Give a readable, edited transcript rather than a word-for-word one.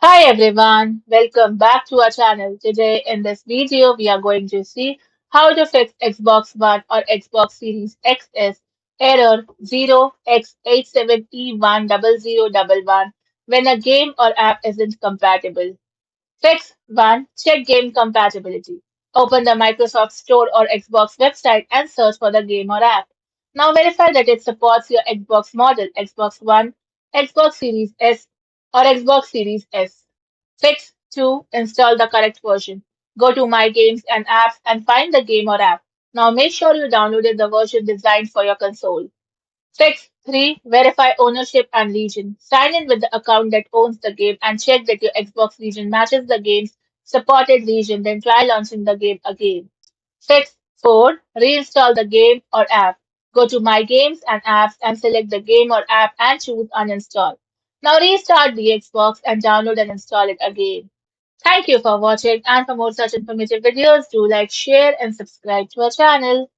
Hi everyone, welcome back to our channel. Today in this video we are going to see how to fix Xbox One or Xbox Series XS error 0x87E10011 when a game or app isn't compatible. Fix 1. Check game compatibility. Open the Microsoft Store or Xbox website and search for the game or app. Now verify that it supports your Xbox model, Xbox One, Xbox Series S, or Xbox Series S. Fix 2. Install the correct version. Go to My Games and Apps and find the game or app. Now make sure you downloaded the version designed for your console. Fix 3. Verify ownership and region. Sign in with the account that owns the game and check that your Xbox region matches the game's supported region, then try launching the game again. Fix 4. Reinstall the game or app. Go to My Games and Apps and select the game or app and choose Uninstall. Now restart the Xbox and download and install it again. Thank you for watching, and for more such informative videos, do like, share and subscribe to our channel.